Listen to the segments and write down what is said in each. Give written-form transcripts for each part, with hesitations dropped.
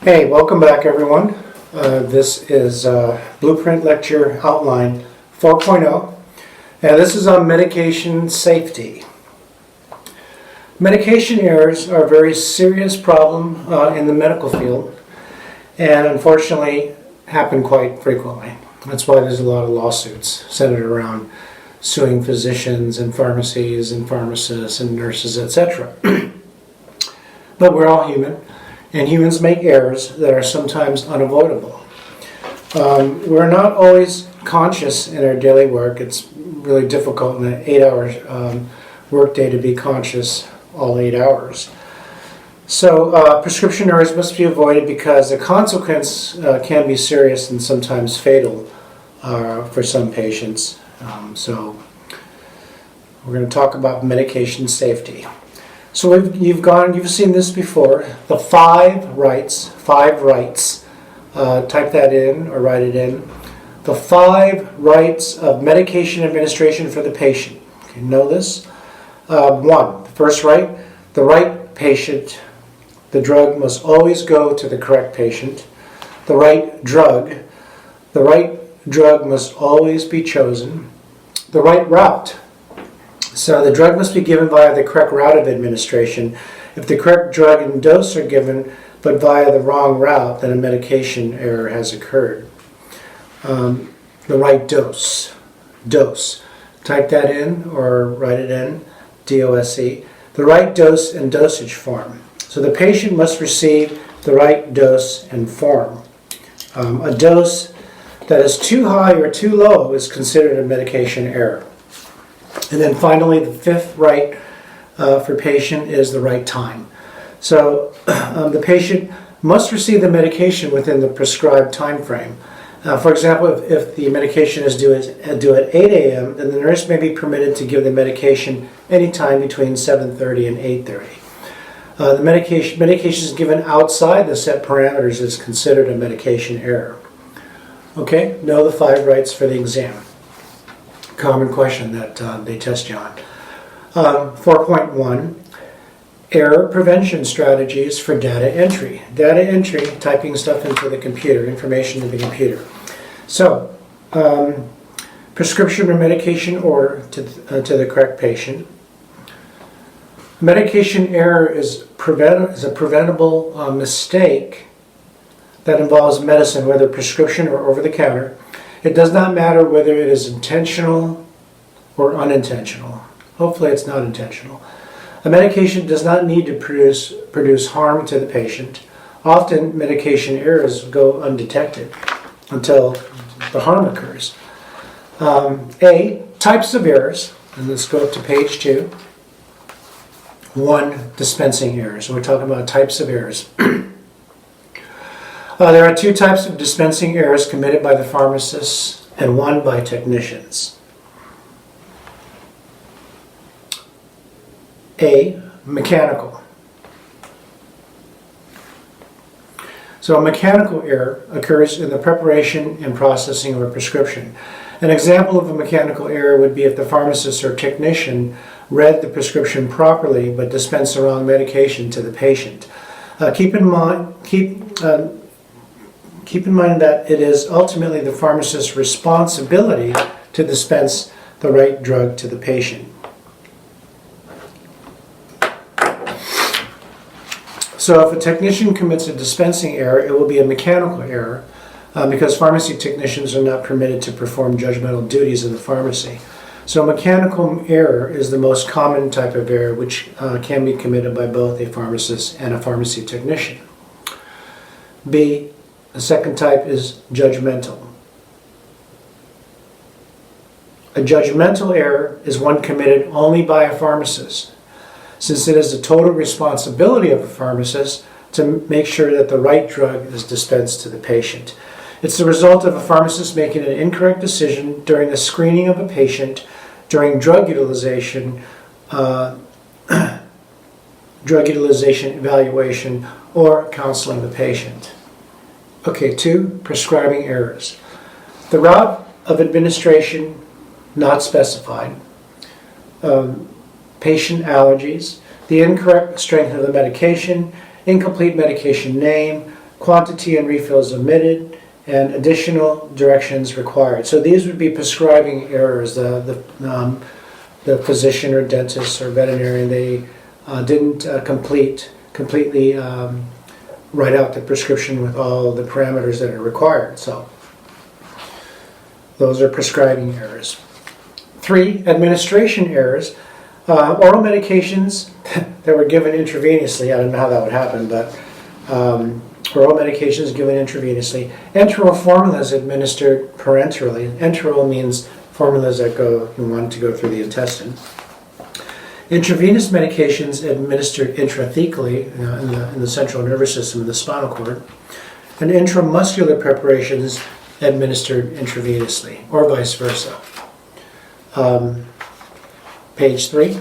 Hey, welcome back everyone. This is Blueprint Lecture Outline 4.0, and this is on medication safety. Medication errors are a very serious problem in the medical field, and unfortunately happen quite frequently. That's why there's a lot of lawsuits centered around suing physicians and pharmacies and pharmacists and nurses, etc. But we're all human. And humans make errors that are sometimes unavoidable. We're not always conscious in our daily work. It's really difficult in an 8-hour workday to be conscious all 8 hours. So prescription errors must be avoided because the consequence can be serious and sometimes fatal for some patients. So we're going to talk about medication safety. So you've seen this before, the five rights, type that in or write it in. The 5 rights of medication administration for the patient. Okay, know this? 1, the first right, the right patient. The drug must always go to the correct patient. The right drug must always be chosen. The right route. So the drug must be given via the correct route of administration. If the correct drug and dose are given, but via the wrong route, then a medication error has occurred. The right dose. Type that in or write it in, DOSE. The right dose and dosage form. So the patient must receive the right dose and form. A dose that is too high or too low is considered a medication error. And then finally, the 5th right for patient is the right time. So the patient must receive the medication within the prescribed time frame. For example, if the medication is due at 8 a.m., then the nurse may be permitted to give the medication anytime between 7:30 and 8:30. The medication given outside the set parameters is considered a medication error. Okay, know the 5 rights for the exam. Common question that they test you on. 4.1, error prevention strategies for data entry. Data entry, typing stuff into the computer, information in the computer. So, prescription or medication order to the correct patient. Medication error is a preventable mistake that involves medicine, whether prescription or over-the-counter. It does not matter whether it is intentional or unintentional. Hopefully it's not intentional. A medication does not need to produce harm to the patient. Often medication errors go undetected until the harm occurs. A, types of errors, and let's go up to page 2. 1, dispensing errors. We're talking about types of errors. There are 2 types of dispensing errors committed by the pharmacists and 1 by technicians. A, mechanical. So a mechanical error occurs in the preparation and processing of a prescription. An example of a mechanical error would be if the pharmacist or technician read the prescription properly but dispensed the wrong medication to the patient. Keep in mind that it is ultimately the pharmacist's responsibility to dispense the right drug to the patient. So if a technician commits a dispensing error, it will be a mechanical error because pharmacy technicians are not permitted to perform judgmental duties in the pharmacy. So mechanical error is the most common type of error which can be committed by both a pharmacist and a pharmacy technician. B, the second type is judgmental. A judgmental error is one committed only by a pharmacist, since it is the total responsibility of a pharmacist to make sure that the right drug is dispensed to the patient. It's the result of a pharmacist making an incorrect decision during the screening of a patient, during drug utilization evaluation, or counseling the patient. Okay, 2, prescribing errors. The route of administration not specified. Patient allergies, the incorrect strength of the medication, incomplete medication name, quantity and refills omitted, and additional directions required. So these would be prescribing errors. The physician or dentist or veterinarian, they didn't completely write out the prescription with all the parameters that are required. So those are prescribing errors. 3, administration errors. Oral medications that were given intravenously, I don't know how that would happen, but oral medications given intravenously. Enteral formulas administered parenterally. Enteral means formulas that you want to go through the intestine. Intravenous medications administered intrathecally in the central nervous system, in the spinal cord. And intramuscular preparations administered intravenously, or vice versa. Page 3.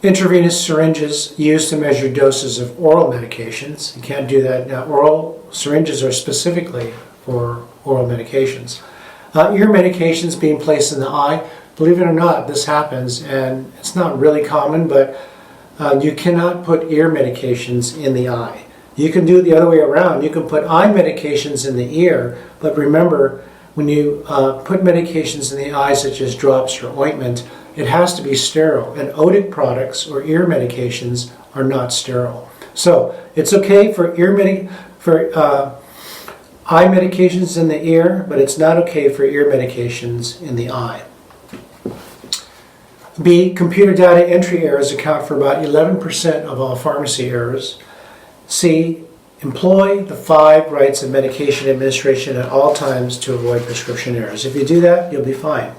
Intravenous syringes used to measure doses of oral medications. You can't do that now. Oral syringes are specifically for oral medications. Ear medications being placed in the eye. Believe it or not, this happens, and it's not really common, but you cannot put ear medications in the eye. You can do it the other way around. You can put eye medications in the ear, but remember, when you put medications in the eye, such as drops or ointment, it has to be sterile, and otic products or ear medications are not sterile. So it's okay for eye medications in the ear, but it's not okay for ear medications in the eye. B, computer data entry errors account for about 11% of all pharmacy errors. C, employ the 5 rights of medication administration at all times to avoid prescription errors. If you do that, you'll be fine.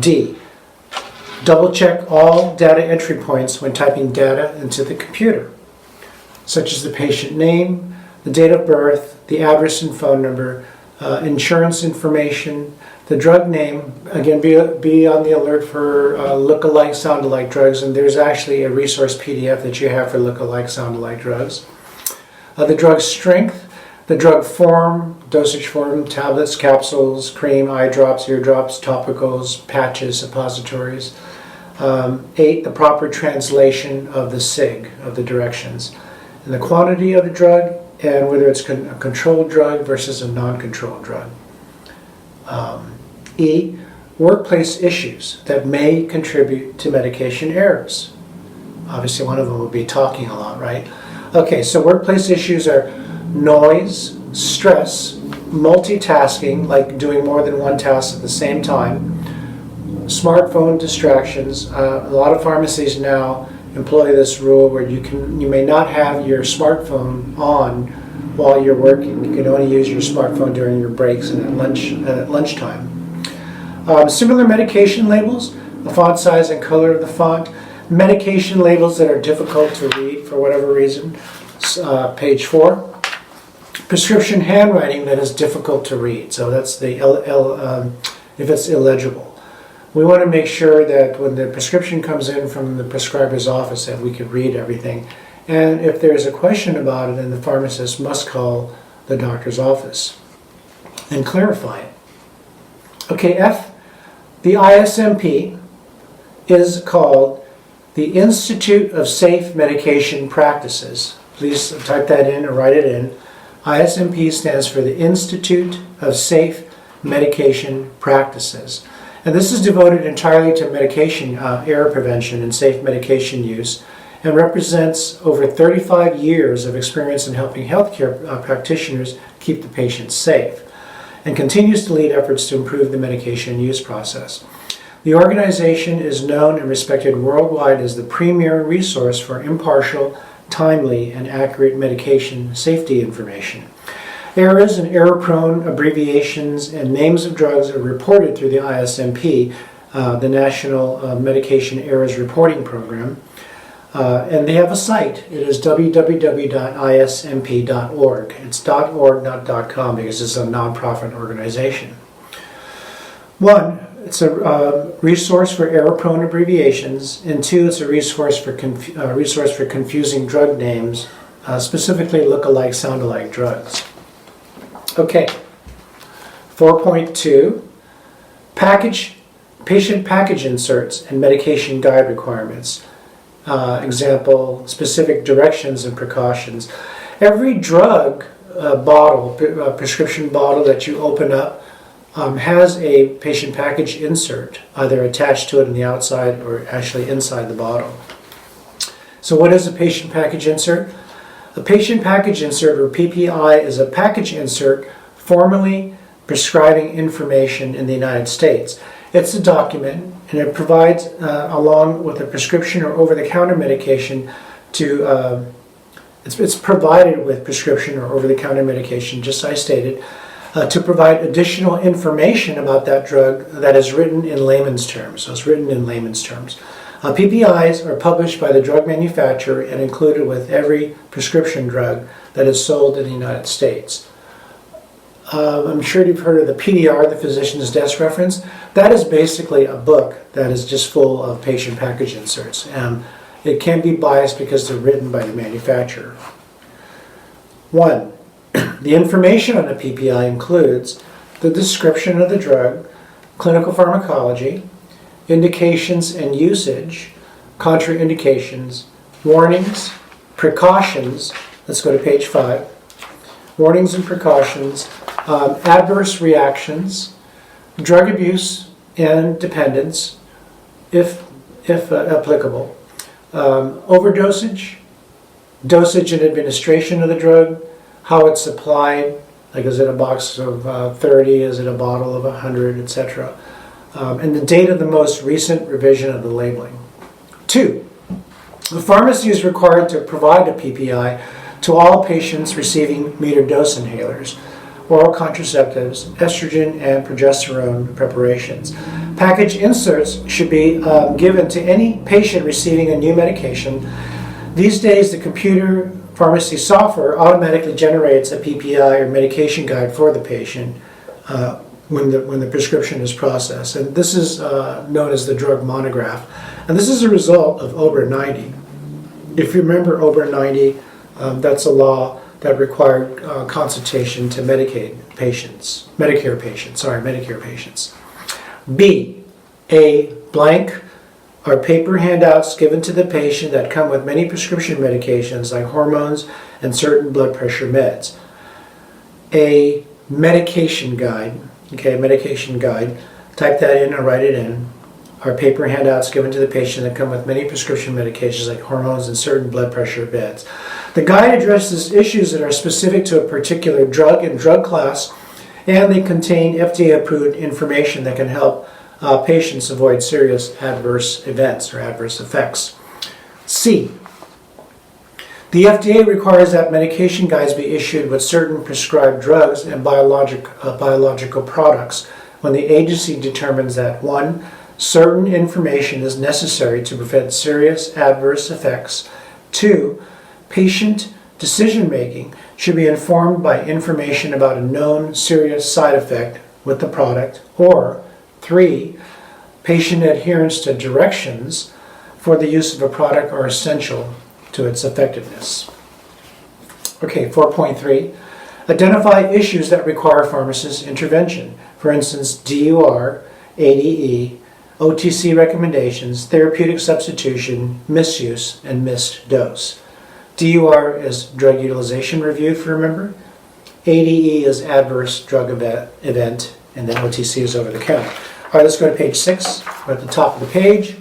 D, double check all data entry points when typing data into the computer, such as the patient name, the date of birth, the address and phone number, insurance information, the drug name. Again, be on the alert for look-alike, sound-alike drugs, and there's actually a resource PDF that you have for look-alike, sound-alike drugs. The drug strength, the drug form, dosage form, tablets, capsules, cream, eye drops, ear drops, topicals, patches, suppositories. 8, the proper translation of the SIG, of the directions, and the quantity of the drug, and whether it's a controlled drug versus a non-controlled drug. E, workplace issues that may contribute to medication errors. Obviously one of them will be talking a lot, right? Okay, so workplace issues are noise, stress, multitasking, like doing more than one task at the same time, smartphone distractions. A lot of pharmacies now employ this rule where you may not have your smartphone on while you're working. You can only use your smartphone during your breaks and at lunchtime. Similar medication labels, the font size and color of the font. Medication labels that are difficult to read for whatever reason. Page 4. Prescription handwriting that is difficult to read. So that's the if it's illegible. We want to make sure that when the prescription comes in from the prescriber's office that we can read everything. And if there's a question about it, then the pharmacist must call the doctor's office and clarify it. Okay, F, the ISMP is called the Institute of Safe Medication Practices. Please type that in or write it in. ISMP stands for the Institute of Safe Medication Practices. And this is devoted entirely to medication error prevention and safe medication use, and represents over 35 years of experience in helping healthcare practitioners keep the patient safe, and continues to lead efforts to improve the medication use process. The organization is known and respected worldwide as the premier resource for impartial, timely, and accurate medication safety information. Errors and error-prone abbreviations and names of drugs are reported through the ISMP, the National Medication Errors Reporting Program. And they have a site. It is www.ismp.org. It's .org, not .com, because it's a nonprofit organization. 1, it's a resource for error-prone abbreviations, and 2, it's a resource for confusing drug names, specifically look-alike, sound-alike drugs. Okay, 4.2, patient package inserts and medication guide requirements. example, specific directions and precautions. Every drug prescription bottle that you open up has a patient package insert, either attached to it on the outside or actually inside the bottle. So what is a patient package insert? A patient package insert, or PPI, is a package insert formally prescribing information in the United States. It's a document, and it provides, along with a prescription or over-the-counter medication, it's provided with prescription or over-the-counter medication, just as I stated, to provide additional information about that drug that is written in layman's terms. So it's written in layman's terms. PPIs are published by the drug manufacturer and included with every prescription drug that is sold in the United States. I'm sure you've heard of the PDR, the Physician's Desk Reference. That is basically a book that is just full of patient package inserts. It can be biased because they're written by the manufacturer. 1. The information on a PPI includes the description of the drug, clinical pharmacology, indications and usage, contraindications, warnings, precautions. Let's go to page 5. Warnings and precautions, adverse reactions, drug abuse and dependence, if applicable, overdosage, dosage and administration of the drug, how it's supplied, like is it a box of 30, is it a bottle of 100, etc. And the date of the most recent revision of the labeling. 2. The pharmacy is required to provide a PPI to all patients receiving metered dose inhalers, oral contraceptives, estrogen and progesterone preparations. Package inserts should be given to any patient receiving a new medication. These days, the computer pharmacy software automatically generates a PPI or medication guide for the patient when the prescription is processed. And this is known as the drug monograph. And this is a result of OBRA 90. If you remember OBRA 90, that's a law that required consultation to Medicare patients. B, a blank are paper handouts given to the patient that come with many prescription medications like hormones and certain blood pressure meds. A medication guide, type that in and write it in, are paper handouts given to the patient that come with many prescription medications like hormones and certain blood pressure meds. The guide addresses issues that are specific to a particular drug and drug class, and they contain FDA-approved information that can help patients avoid serious adverse events or adverse effects. C. The FDA requires that medication guides be issued with certain prescribed drugs and biological products when the agency determines that 1. Certain information is necessary to prevent serious adverse effects. 2. Patient decision-making should be informed by information about a known serious side effect with the product. Or 3. Patient adherence to directions for the use of a product are essential to its effectiveness. Okay, 4.3. Identify issues that require pharmacist intervention. For instance, DUR, ADE, OTC recommendations, therapeutic substitution, misuse, and missed dose. DUR is drug utilization review, if you remember. ADE is adverse drug event, and then OTC is over the counter. All right, let's go to page 6. We're at the top of the page.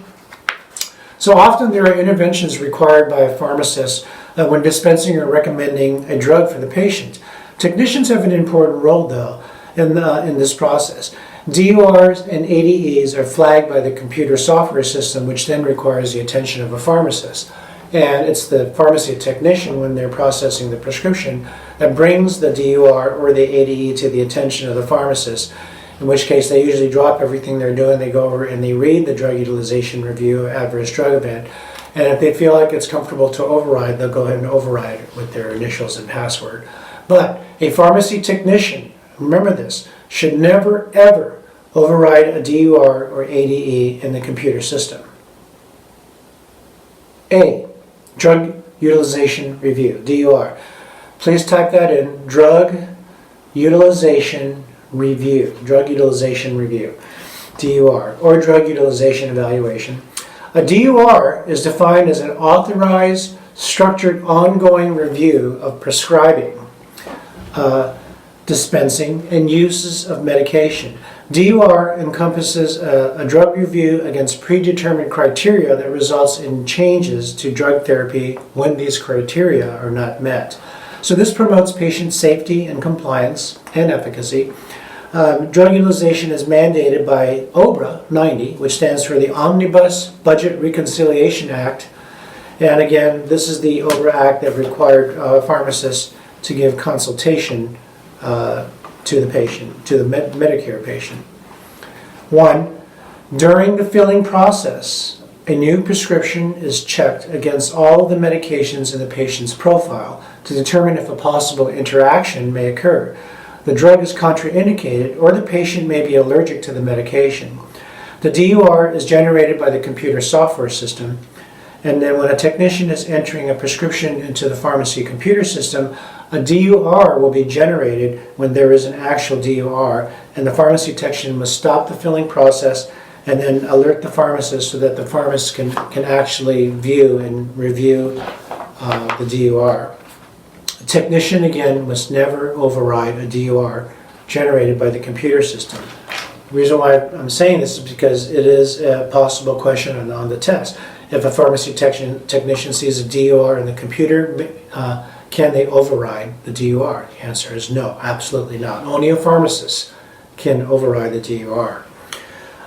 So often there are interventions required by a pharmacist when dispensing or recommending a drug for the patient. Technicians have an important role, though, in this process. DURs and ADEs are flagged by the computer software system, which then requires the attention of a pharmacist. And it's the pharmacy technician, when they're processing the prescription, that brings the DUR or the ADE to the attention of the pharmacist, in which case they usually drop everything they're doing, they go over and they read the drug utilization review, adverse drug event, and if they feel like it's comfortable to override, they'll go ahead and override it with their initials and password. But a pharmacy technician, remember this, should never ever override a DUR or ADE in the computer system. A, drug utilization review, DUR. Please type that in, drug utilization review, DUR, or drug utilization evaluation. A DUR is defined as an authorized, structured, ongoing review of prescribing, dispensing, and uses of medication. DUR encompasses a drug review against predetermined criteria that results in changes to drug therapy when these criteria are not met. So this promotes patient safety and compliance and efficacy. Drug utilization is mandated by OBRA 90, which stands for the Omnibus Budget Reconciliation Act. And again, this is the OBRA Act that required pharmacists to give consultation to the patient, to the Medicare patient. 1. During the filling process, a new prescription is checked against all of the medications in the patient's profile to determine if a possible interaction may occur. The drug is contraindicated or the patient may be allergic to the medication. The DUR is generated by the computer software system, and then when a technician is entering a prescription into the pharmacy computer system, a DUR will be generated when there is an actual DUR, and the pharmacy technician must stop the filling process and then alert the pharmacist so that the pharmacist can actually view and review the DUR. The technician, again, must never override a DUR generated by the computer system. The reason why I'm saying this is because it is a possible question on the test. If a pharmacy technician sees a DUR in the computer, can they override the DUR? The answer is no, absolutely not. Only a pharmacist can override the DUR.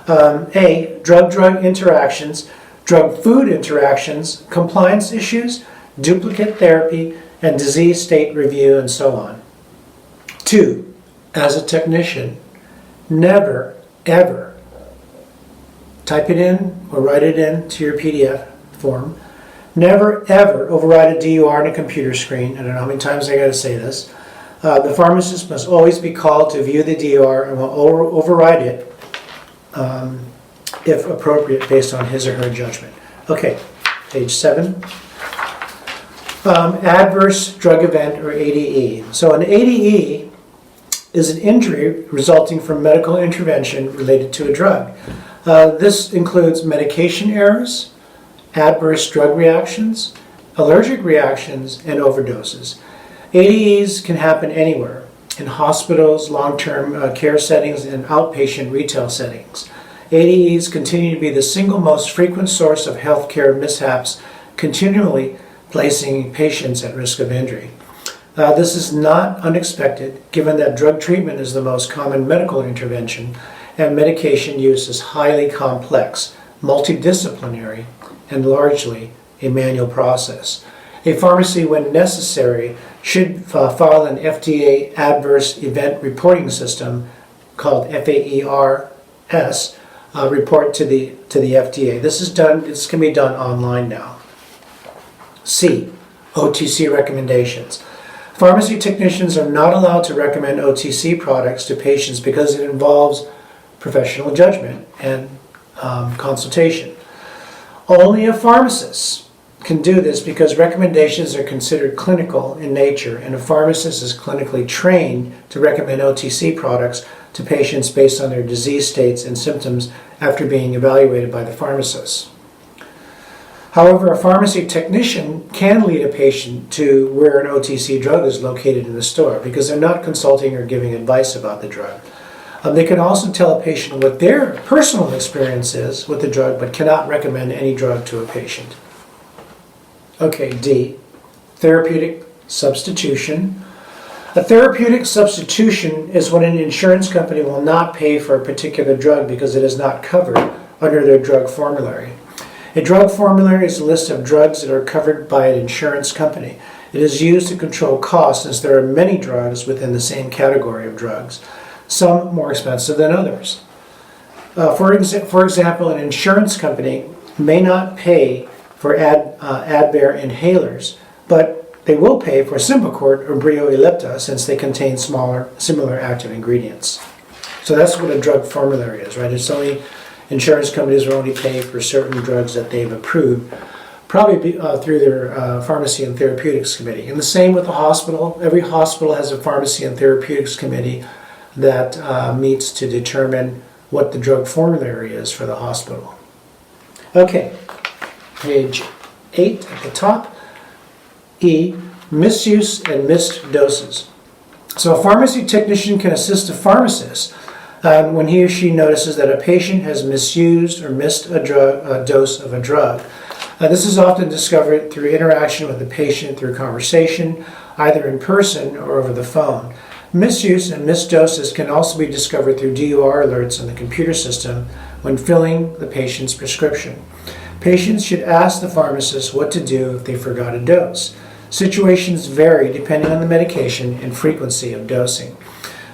A, drug-drug interactions, drug-food interactions, compliance issues, duplicate therapy, and disease state review, and so on. 2, as a technician, never, ever type it in or write it in to your PDF form. Never, ever override a DUR on a computer screen. I don't know how many times I got to say this. The pharmacist must always be called to view the DUR and will override it if appropriate based on his or her judgment. Okay, page 7. Adverse drug event or ADE. So an ADE is an injury resulting from medical intervention related to a drug. This includes medication errors, adverse drug reactions, allergic reactions, and overdoses. ADEs can happen anywhere, in hospitals, long-term care settings, and outpatient retail settings. ADEs continue to be the single most frequent source of healthcare mishaps, continually placing patients at risk of injury. This is not unexpected, given that drug treatment is the most common medical intervention, and medication use is highly complex, multidisciplinary, and largely a manual process. A pharmacy, when necessary, should file an FDA Adverse Event Reporting System called FAERS report to the FDA. This can be done online now. C, OTC recommendations. Pharmacy technicians are not allowed to recommend OTC products to patients because it involves professional judgment and consultation. Only a pharmacist can do this because recommendations are considered clinical in nature, and a pharmacist is clinically trained to recommend OTC products to patients based on their disease states and symptoms after being evaluated by the pharmacist. However, a pharmacy technician can lead a patient to where an OTC drug is located in the store because they're not consulting or giving advice about the drug. They can also tell a patient what their personal experience is with the drug, but cannot recommend any drug to a patient. Okay, D, therapeutic substitution. A therapeutic substitution is when an insurance company will not pay for a particular drug because it is not covered under their drug formulary. A drug formulary is a list of drugs that are covered by an insurance company. It is used to control costs since there are many drugs within the same category of drugs, some more expensive than others. For example, an insurance company may not pay for Advair inhalers, but they will pay for Symbicort or Breo Ellipta since they contain similar active ingredients. So that's what a drug formulary is, right? It's only insurance companies will only pay for certain drugs that they've approved, probably through their Pharmacy and Therapeutics Committee. And the same with the hospital. Every hospital has a Pharmacy and Therapeutics Committee that meets to determine what the drug formulary is for the hospital. Okay, page 8 at the top. E, misuse and missed doses. So a pharmacy technician can assist a pharmacist when he or she notices that a patient has misused or missed a dose of a drug. This is often discovered through interaction with the patient through conversation, either in person or over the phone. Misuse and missed doses can also be discovered through DUR alerts on the computer system when filling the patient's prescription. Patients should ask the pharmacist what to do if they forgot a dose. Situations vary depending on the medication and frequency of dosing.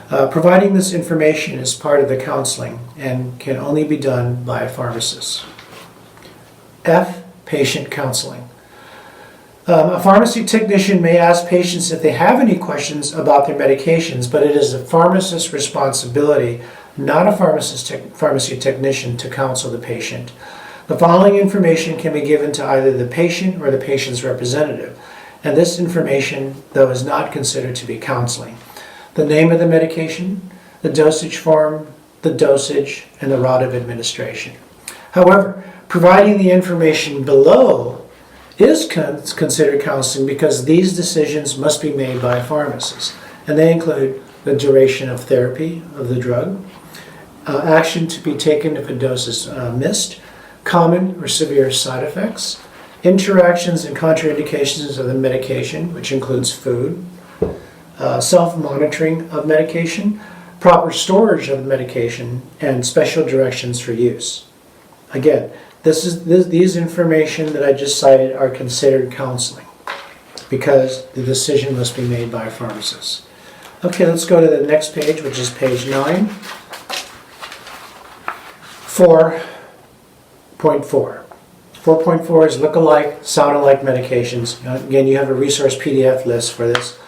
Providing this information is part of the counseling and can only be done by a pharmacist. F, patient counseling. A pharmacy technician may ask patients if they have any questions about their medications, but it is the pharmacist's responsibility, not a pharmacy technician, to counsel the patient. The following information can be given to either the patient or the patient's representative, and this information, though, is not considered to be counseling. The name of the medication, the dosage form, the dosage, and the route of administration. However, providing the information below is considered counseling because these decisions must be made by a pharmacist, and they include the duration of therapy of the drug, action to be taken if a dose is missed, common or severe side effects, interactions and contraindications of the medication, which includes food, self-monitoring of medication, proper storage of the medication, and special directions for use. Again, these information that I just cited are considered counseling because the decision must be made by a pharmacist. Okay, let's go to the next page, which is page 9. 4.4. 4.4 is look-alike, sound-alike medications. Again, you have a resource PDF list for this.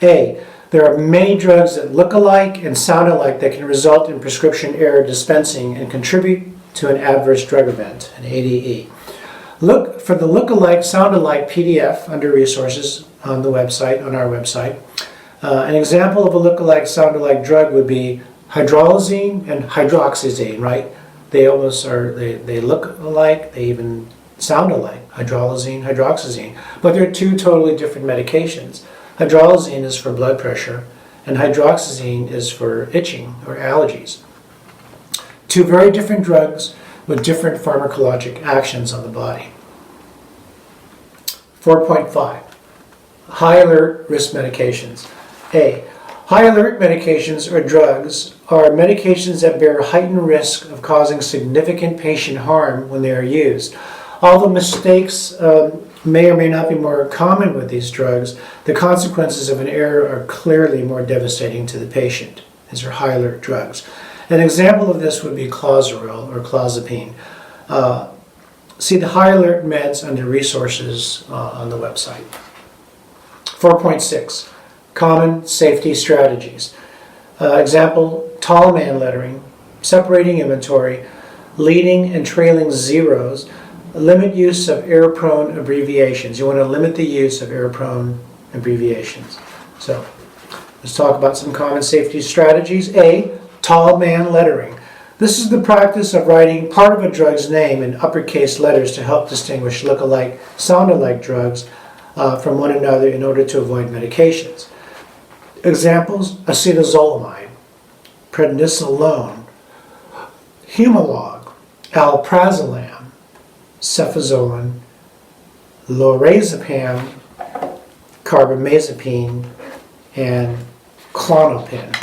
A, there are many drugs that look alike and sound alike that can result in prescription error dispensing and contribute to an adverse drug event, an ADE. Look for the look-alike, sound-alike PDF under resources on the website, on our website. An example of a look-alike, sound-alike drug would be hydralazine and hydroxyzine, right? They almost are, they look alike, they even sound alike, hydralazine, hydroxyzine, but they're two totally different medications. Hydralazine is for blood pressure, and hydroxyzine is for itching or allergies. Two very different drugs with different pharmacologic actions on the body. 4.5. High alert risk medications. A. High alert medications or drugs are medications that bear heightened risk of causing significant patient harm when they are used. Although mistakes may or may not be more common with these drugs, the consequences of an error are clearly more devastating to the patient. These are high alert drugs. An example of this would be Clozaril or clozapine. See the high alert meds under resources on the website. 4.6. Common safety strategies. Example, tall man lettering, separating inventory, leading and trailing zeros, limit use of error-prone abbreviations. You want to limit the use of error-prone abbreviations. So, let's talk about some common safety strategies. A, tall man lettering. This is the practice of writing part of a drug's name in uppercase letters to help distinguish look-alike, sound-alike drugs from one another in order to avoid medications. Examples, acetazolamide, prednisolone, Humalog, alprazolam, cefazolin, lorazepam, carbamazepine, and Klonopin.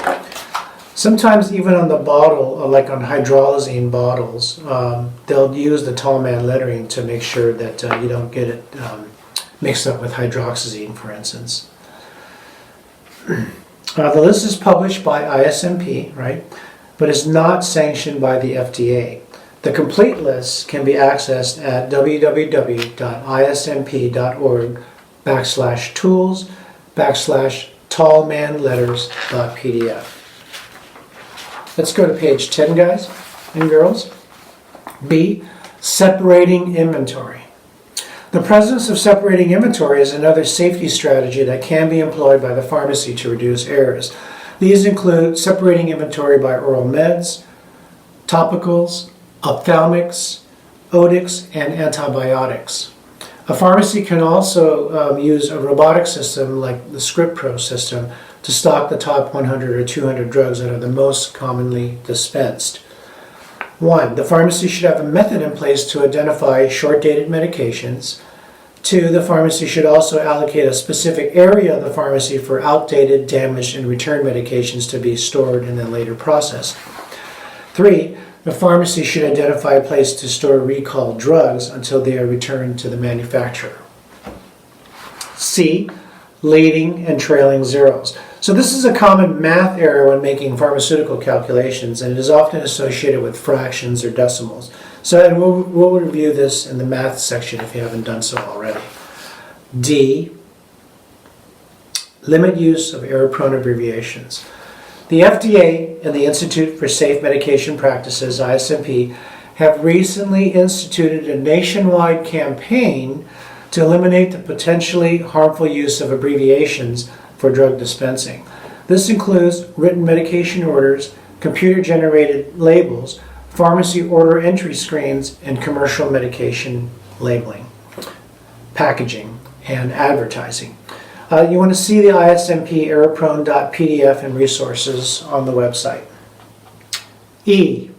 Sometimes even on the bottle, like on hydralazine bottles, they'll use the tall man lettering to make sure that you don't get it mixed up with hydroxyzine, for instance. The list is published by ISMP, right, but is not sanctioned by the FDA. The complete list can be accessed at www.ismp.org/tools/tallmanletters.pdf. Let's go to page 10, guys and girls. B, separating inventory. The presence of separating inventory is another safety strategy that can be employed by the pharmacy to reduce errors. These include separating inventory by oral meds, topicals, ophthalmics, otics, and antibiotics. A pharmacy can also use a robotic system like the ScriptPro system to stock the top 100 or 200 drugs that are the most commonly dispensed. 1. The pharmacy should have a method in place to identify short-dated medications. 2. The pharmacy should also allocate a specific area of the pharmacy for outdated, damaged, and returned medications to be stored and then later processed. 3. The pharmacy should identify a place to store recalled drugs until they are returned to the manufacturer. C. Leading and trailing zeros. So this is a common math error when making pharmaceutical calculations, and it is often associated with fractions or decimals. So we'll review this in the math section if you haven't done so already. D. Limit use of error-prone abbreviations. The FDA and the Institute for Safe Medication Practices, ISMP, have recently instituted a nationwide campaign to eliminate the potentially harmful use of abbreviations for drug dispensing. This includes written medication orders, computer-generated labels, pharmacy order entry screens, and commercial medication labeling, packaging, and advertising. You want to see the ISMP errorprone.pdf and resources on the website. E.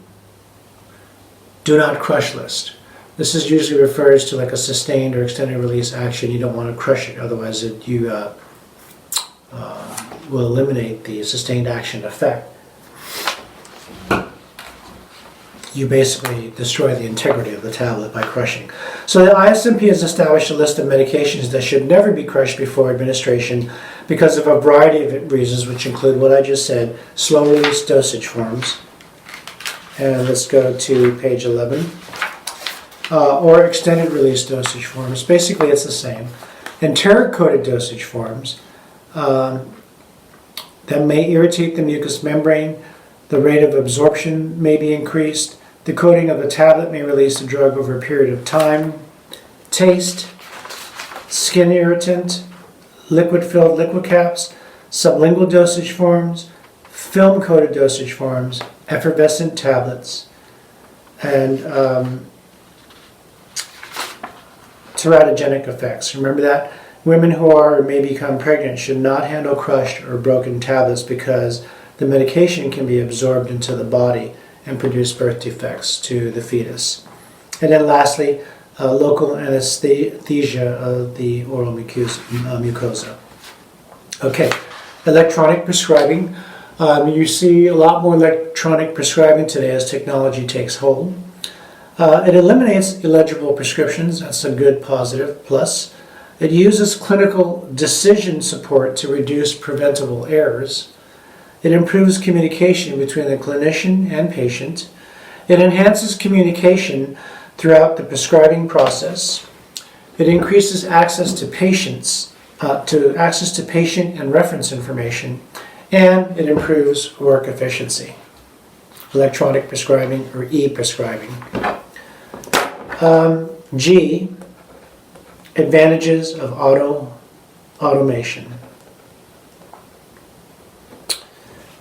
Do not crush list. This is usually refers to like a sustained or extended release action. You don't want to crush it, otherwise you will eliminate the sustained action effect. You basically destroy the integrity of the tablet by crushing. So the ISMP has established a list of medications that should never be crushed before administration because of a variety of reasons, which include what I just said: slow-release dosage forms. And let's go to page 11. Or extended-release dosage forms. Basically, it's the same. Enteric-coated dosage forms that may irritate the mucous membrane. The rate of absorption may be increased. The coating of the tablet may release the drug over a period of time. Taste, skin irritant, liquid-filled liquid caps, sublingual dosage forms, film-coated dosage forms, effervescent tablets, and teratogenic effects. Remember that? Women who are or may become pregnant should not handle crushed or broken tablets because the medication can be absorbed into the body and produce birth defects to the fetus. And then lastly, local anesthesia of the oral mucosa. Okay, electronic prescribing. You see a lot more electronic prescribing today as technology takes hold. It eliminates illegible prescriptions. That's a good positive plus. It uses clinical decision support to reduce preventable errors. It improves communication between the clinician and patient. It enhances communication throughout the prescribing process. It increases access to patients, to patient and reference information, and it improves work efficiency. Electronic prescribing or e-prescribing. G. Advantages of automation.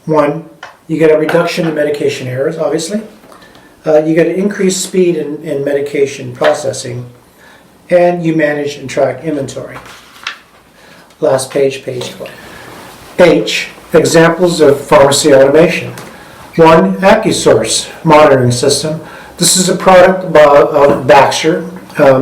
1, you get a reduction in medication errors, obviously. You get an increased speed in medication processing, and you manage and track inventory. Last page, page 12. H, examples of pharmacy automation. 1, AccuSource monitoring system. This is a product of Baxter.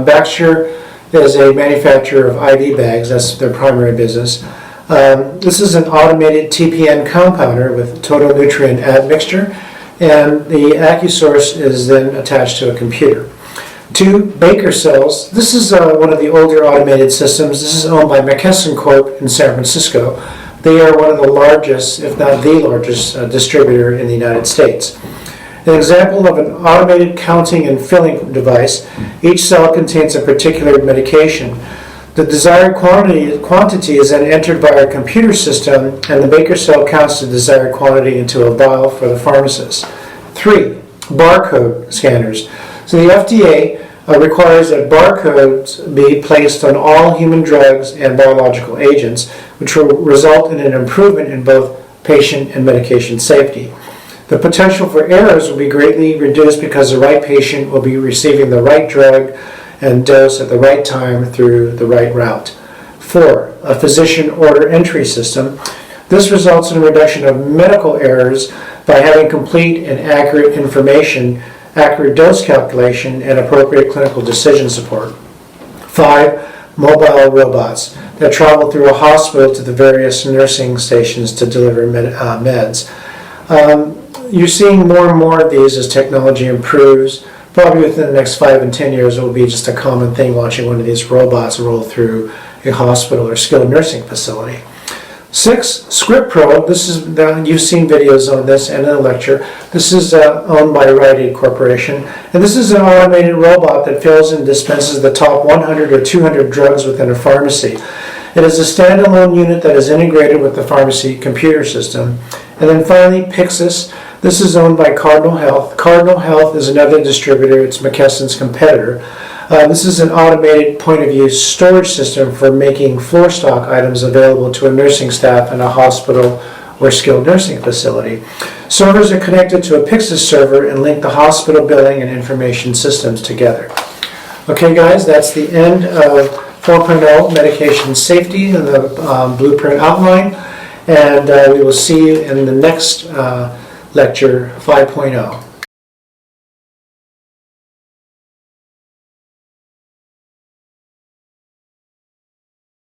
Baxter is a manufacturer of IV bags. That's their primary business. This is an automated TPN compounder with total nutrient admixture, and the AccuSource is then attached to a computer. 2, Baker Cells. This is one of the older automated systems. This is owned by McKesson Corp in San Francisco. They are one of the largest, if not the largest, distributor in the United States. An example of an automated counting and filling device. Each cell contains a particular medication. The desired quantity is then entered by our computer system, and the Baker cell counts the desired quantity into a vial for the pharmacist. 3, barcode scanners. So the FDA requires that barcodes be placed on all human drugs and biological agents, which will result in an improvement in both patient and medication safety. The potential for errors will be greatly reduced because the right patient will be receiving the right drug and dose at the right time through the right route. 4. A physician order entry system. This results in a reduction of medical errors by having complete and accurate information, accurate dose calculation, and appropriate clinical decision support. 5. Mobile robots that travel through a hospital to the various nursing stations to deliver meds. You're seeing more and more of these as technology improves. Probably within the next 5 and 10 years, it will be just a common thing watching one of these robots roll through a hospital or skilled nursing facility. 6. ScriptPro. This is you've seen videos on this and in a lecture. This is owned by Rite Aid Corporation, and this is an automated robot that fills and dispenses the top 100 or 200 drugs within a pharmacy. It is a standalone unit that is integrated with the pharmacy computer system. And then finally, Pyxis. This is owned by Cardinal Health. Cardinal Health is another distributor. It's McKesson's competitor. This is an automated point-of-use storage system for making floor stock items available to a nursing staff in a hospital or skilled nursing facility. Servers are connected to a Pyxis server and link the hospital billing and information systems together. Okay, guys, that's the end of 4.0 medication safety and the blueprint outline. And we will see you in the next lecture 5.0.